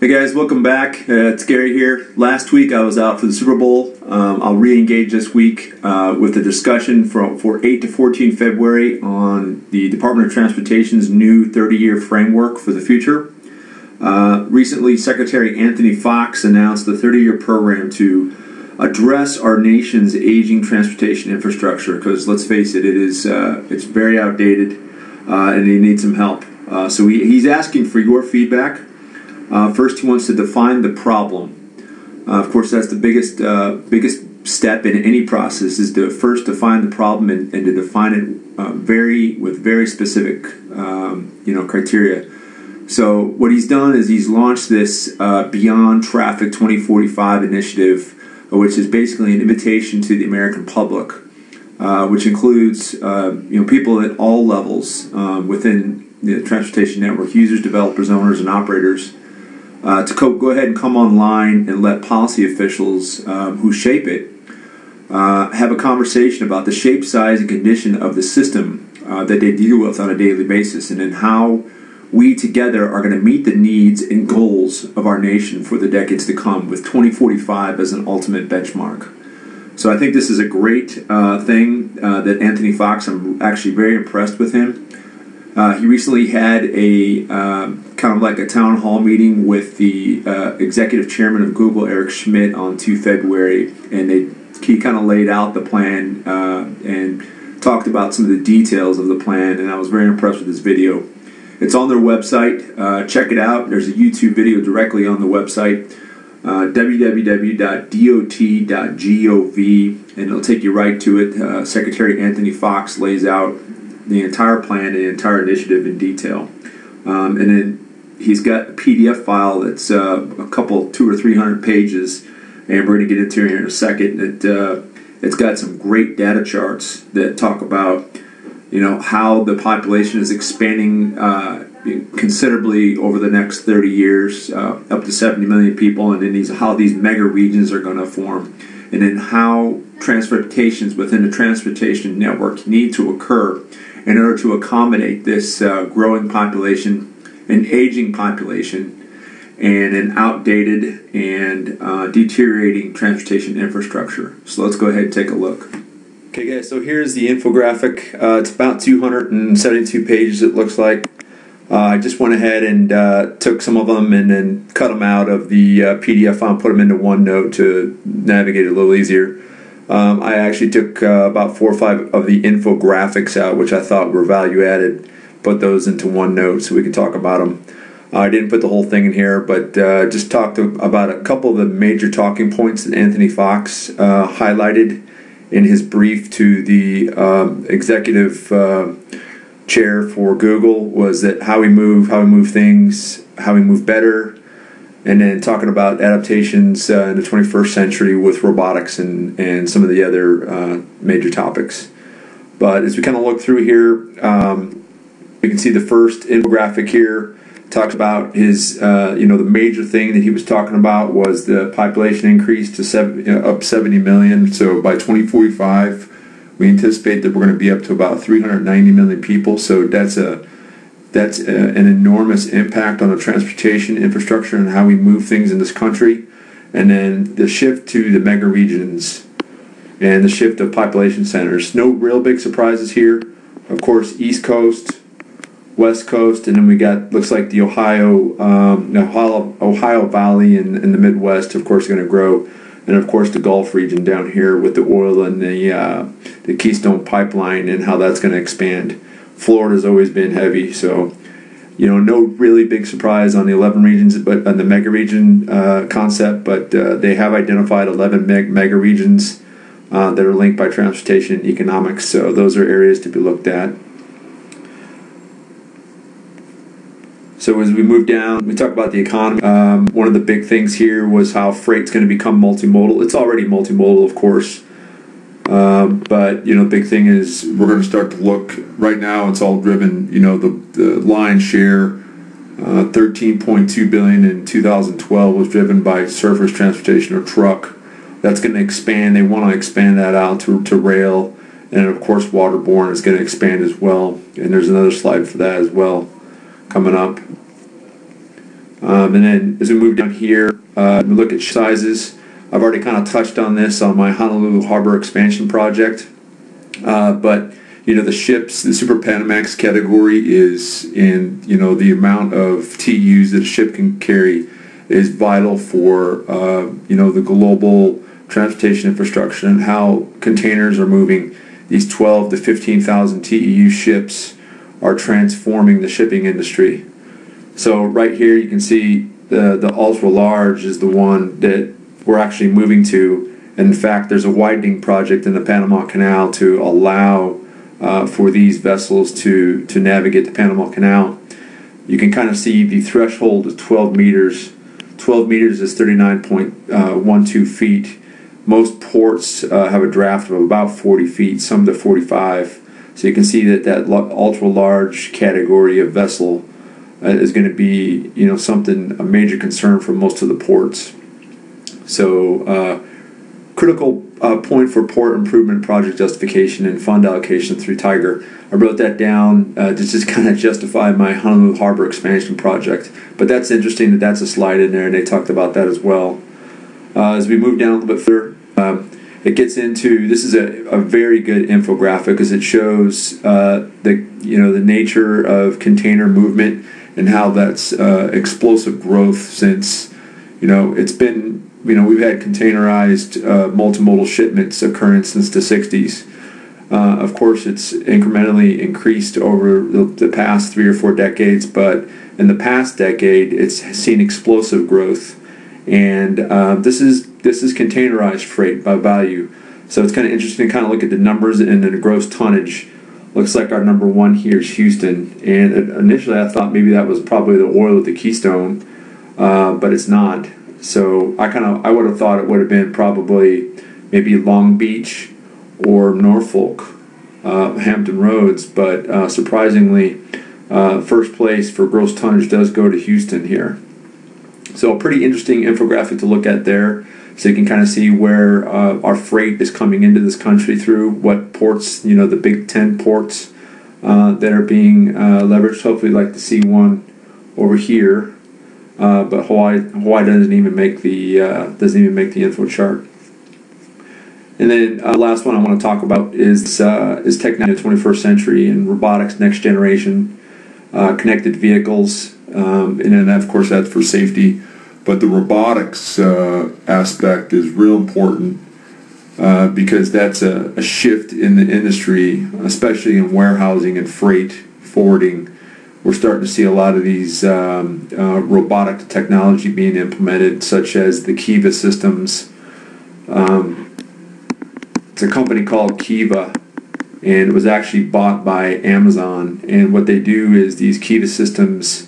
Hey guys, welcome back. It's Gary here. Last week I was out for the Super Bowl. I'll re-engage this week with a discussion for 8 to 14 February on the Department of Transportation's new 30-year framework for the future. Recently, Secretary Anthony Foxx announced the 30-year program to address our nation's aging transportation infrastructure, because let's face it, it's very outdated and they need some help. So he's asking for your feedback. First, he wants to define the problem. Of course, that's the biggest step in any process, is to first define the problem and to define it with very specific criteria. So what he's done is he's launched this Beyond Traffic 2045 initiative, which is basically an invitation to the American public, which includes people at all levels within the transportation network: users, developers, owners, and operators. To go ahead and come online and let policy officials who shape it have a conversation about the shape, size, and condition of the system that they deal with on a daily basis, and then how we together are going to meet the needs and goals of our nation for the decades to come, with 2045 as an ultimate benchmark. So I think this is a great thing that Anthony Foxx, I'm actually very impressed with him. He recently had a kind of like a town hall meeting with the executive chairman of Google, Eric Schmidt, on 2 February, and he kind of laid out the plan and talked about some of the details of the plan, and I was very impressed with this video. It's on their website. Check it out. There's a YouTube video directly on the website, www.dot.gov, and it'll take you right to it. Secretary Anthony Foxx lays out the entire plan and the entire initiative in detail. And then he's got a PDF file that's a couple, 200 or 300 pages, and we're going to get into it here in a second. It's got some great data charts that talk about how the population is expanding considerably over the next 30 years, up to 70 million people, and then how these mega regions are going to form, and then how transportations within the transportation network need to occur in order to accommodate this growing population, an aging population, and an outdated and deteriorating transportation infrastructure. So let's go ahead and take a look. Okay guys, so here's the infographic. It's about 272 pages, it looks like. I just went ahead and took some of them and then cut them out of the PDF file and put them into OneNote to navigate a little easier. I actually took about 4 or 5 of the infographics out, which I thought were value added, put those into OneNote so we can talk about them. I didn't put the whole thing in here, but just talked about a couple of the major talking points that Anthony Foxx highlighted in his brief to the executive chair for Google. Was that how we move things, how we move better, and then talking about adaptations in the 21st century with robotics and some of the other major topics. But as we kind of look through here, you can see the first infographic here talks about his, the major thing that he was talking about was the population increase to up 70 million. So by 2045, we anticipate that we're going to be up to about 390 million people. So that's an enormous impact on the transportation infrastructure and how we move things in this country. And then the shift to the mega regions and the shift of population centers. No real big surprises here. Of course, East Coast, West Coast, and then we got, looks like the Ohio Valley and the Midwest, of course, going to grow. And of course the Gulf region down here with the oil and the Keystone Pipeline and how that's going to expand. Florida's always been heavy, so no really big surprise on the 11 regions, but on the mega region concept. But they have identified 11 mega regions that are linked by transportation and economics. So those are areas to be looked at. So as we move down, we talk about the economy. One of the big things here was how freight's going to become multimodal. It's already multimodal, of course. But the big thing is we're going to start to look. Right now, it's all driven. The lion's share, 13.2 billion in 2012, was driven by surface transportation or truck. That's going to expand. They want to expand that out to rail, and of course, waterborne is going to expand as well. And there's another slide for that as well coming up. And then as we move down here, we look at sizes. I've already kind of touched on this on my Honolulu Harbor expansion project. But the ships, the Super Panamax category is in, the amount of TEUs that a ship can carry is vital for, the global transportation infrastructure and how containers are moving. These 12 to 15,000 TEU ships are transforming the shipping industry. So right here you can see the ultra large is the one that we're actually moving to. And in fact, there's a widening project in the Panama Canal to allow for these vessels to navigate the Panama Canal. You can kind of see the threshold is 12 meters. 12 meters is 39.12 feet. Most ports have a draft of about 40 feet, some to 45. So you can see that ultra large category of vessel is going to be a major concern for most of the ports. So critical point for port improvement project justification and fund allocation through Tiger. I wrote that down to just kind of justify my Honolulu Harbor expansion project. But that's interesting that that's a slide in there, and they talked about that as well. As we move down a little bit further, it gets into, this is a very good infographic because it shows the nature of container movement and how that's explosive growth since it's been we've had containerized multimodal shipments occurring since the 60s. Of course, it's incrementally increased over the past 3 or 4 decades, but in the past decade, it's seen explosive growth. And this is containerized freight by value. So it's kind of interesting to kind of look at the numbers and the gross tonnage. Looks like our number one here is Houston. And initially, I thought maybe that was probably the oil at the Keystone, but it's not. So I would have thought it would have been probably maybe Long Beach or Norfolk, Hampton Roads, but surprisingly, first place for gross tonnage does go to Houston here. So a pretty interesting infographic to look at there, so you can kind of see where our freight is coming into this country through, what ports, the big 10 ports that are being leveraged. Hopefully, you'd like to see one over here. But Hawaii doesn't even make the info chart. And then the last one I want to talk about is technology in the 21st century and robotics, next generation, connected vehicles, and then of course that's for safety. But the robotics aspect is real important because that's a shift in the industry, especially in warehousing and freight forwarding. We're starting to see a lot of these robotic technology being implemented, such as the Kiva systems. It's a company called Kiva, and it was actually bought by Amazon. And what they do is these Kiva systems,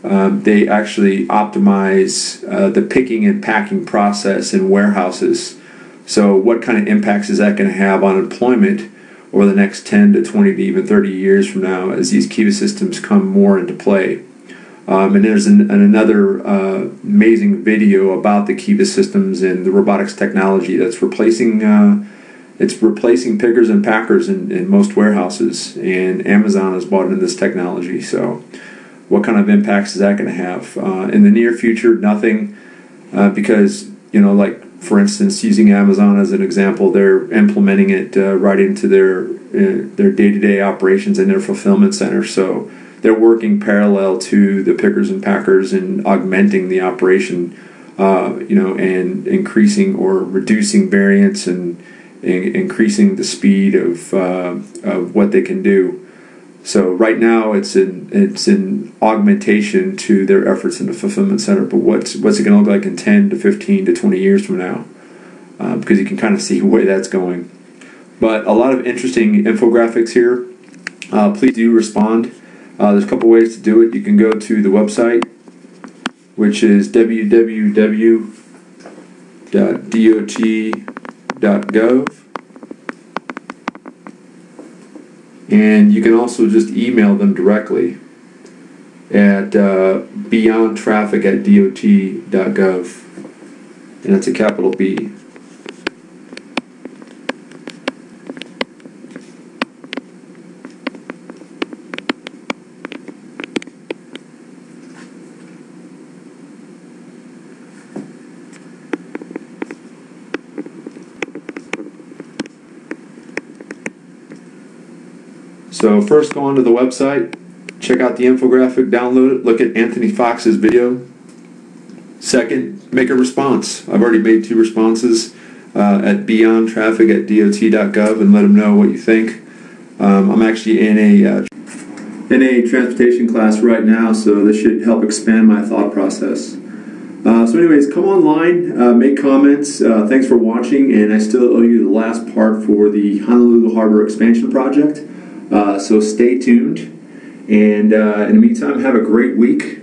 they actually optimize the picking and packing process in warehouses. So what kind of impacts is that going to have on employment over the next 10 to 20 to even 30 years from now as these Kiva systems come more into play? And there's another amazing video about the Kiva systems and the robotics technology that's replacing pickers and packers in most warehouses, and Amazon has bought into this technology. So what kind of impacts is that going to have? In the near future, nothing, because, like, for instance, using Amazon as an example, they're implementing it right into their day-to-day operations in their fulfillment center. So they're working parallel to the pickers and packers and augmenting the operation, and increasing or reducing variance and increasing the speed of what they can do. So right now it's in augmentation to their efforts in the fulfillment center. But what's it going to look like in 10 to 15 to 20 years from now? Because you can kind of see where that's going. But a lot of interesting infographics here. Please do respond. There's a couple ways to do it. You can go to the website, which is www.dot.gov. And you can also just email them directly at beyondtraffic@dot.gov. And that's a capital B. So first, go onto the website, check out the infographic, download it, look at Anthony Foxx's video. Second, make a response. I've already made 2 responses at beyondtraffic@dot.gov and let them know what you think. I'm actually in a transportation class right now, so this should help expand my thought process. So anyways, come online, make comments. Thanks for watching, and I still owe you the last part for the Honolulu Harbor expansion project. So stay tuned, and in the meantime, have a great week.